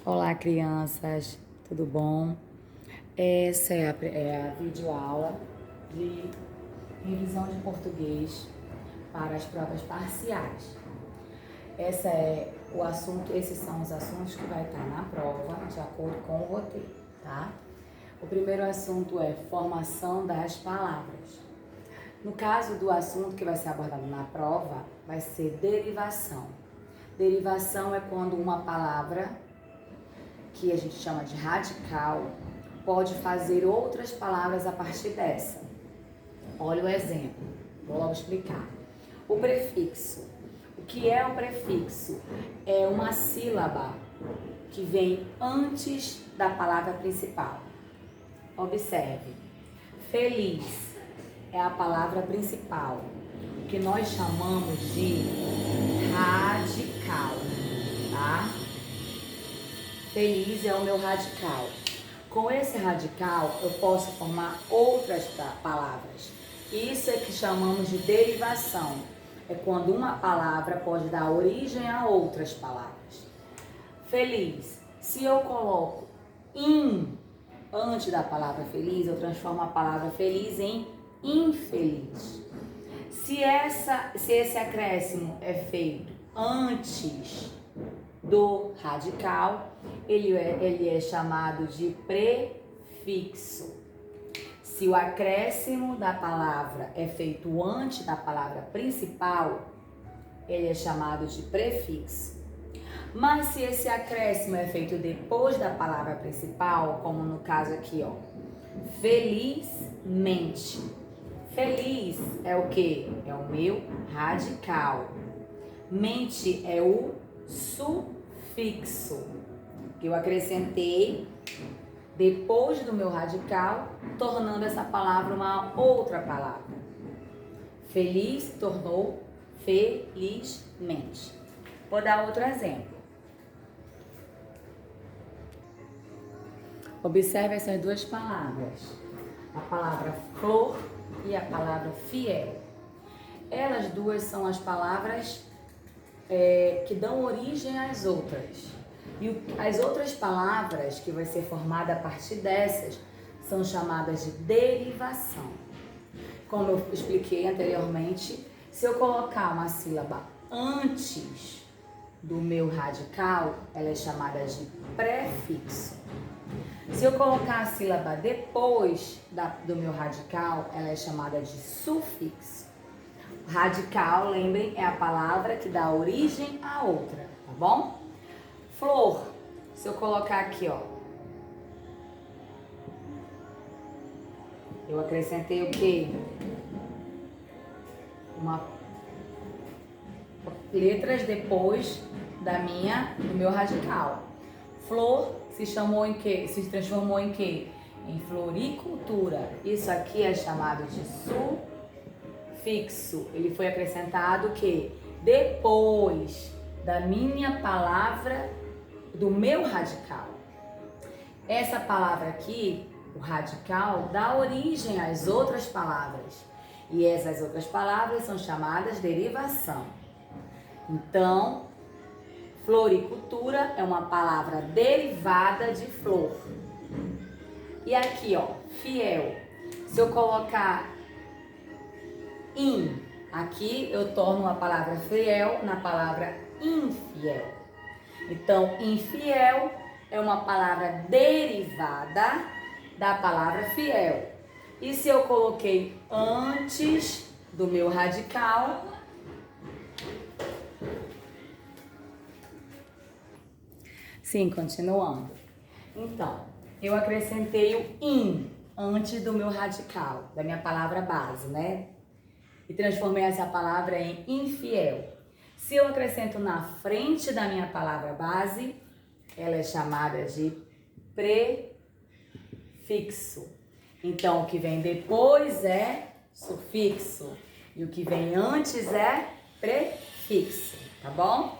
Olá, crianças, tudo bom? Essa é a videoaula de revisão de português para as provas parciais. Esses são os assuntos que vai estar na prova, de acordo com o roteiro, tá? O primeiro assunto é formação das palavras. No caso do assunto que vai ser abordado na prova, vai ser derivação. Derivação é quando uma palavra, que a gente chama de radical, pode fazer outras palavras a partir dessa. Olha o exemplo, vou logo explicar. O prefixo. O que é o prefixo? É uma sílaba que vem antes da palavra principal. Observe. Feliz é a palavra principal, que nós chamamos de radical, tá? Feliz é o meu radical. Com esse radical, eu posso formar outras palavras. Isso é que chamamos de derivação. É quando uma palavra pode dar origem a outras palavras. Feliz. Se eu coloco in antes da palavra feliz, eu transformo a palavra feliz em infeliz. Se esse acréscimo é feito antes do radical, ele é chamado de prefixo. Se o acréscimo da palavra é feito antes da palavra principal, ele é chamado de prefixo. Mas se esse acréscimo é feito depois da palavra principal, como no caso aqui, ó, felizmente. Feliz é o quê? É o meu radical. Mente é o sufixo que eu acrescentei depois do meu radical, tornando essa palavra uma outra palavra. Feliz tornou felizmente. Vou dar outro exemplo. Observe essas duas palavras. A palavra flor e a palavra fiel. Elas duas são as palavras que dão origem às outras. E as outras palavras que vai ser formada a partir dessas são chamadas de derivação. Como eu expliquei anteriormente, se eu colocar uma sílaba antes do meu radical, ela é chamada de prefixo. Se eu colocar a sílaba depois do meu radical, ela é chamada de sufixo. Radical, lembrem, é a palavra que dá origem a outra, tá bom? Flor, se eu colocar aqui, ó, eu acrescentei o quê? Letras depois do meu radical. Flor se transformou em quê? Em floricultura. Isso aqui é chamado de sufixo. Ele foi acrescentado o quê? Depois da minha palavra, do meu radical. Essa palavra aqui, o radical, dá origem às outras palavras. E essas outras palavras são chamadas de derivação. Então, floricultura é uma palavra derivada de flor. E aqui, ó, fiel. Se eu colocar in, aqui eu torno a palavra fiel na palavra infiel. Então, infiel é uma palavra derivada da palavra fiel. E se eu coloquei antes do meu radical, sim, continuando. Então, eu acrescentei o in antes do meu radical, da minha palavra base, né? E transformei essa palavra em infiel. Se eu acrescento na frente da minha palavra base, ela é chamada de prefixo. Então, o que vem depois é sufixo e o que vem antes é prefixo, tá bom?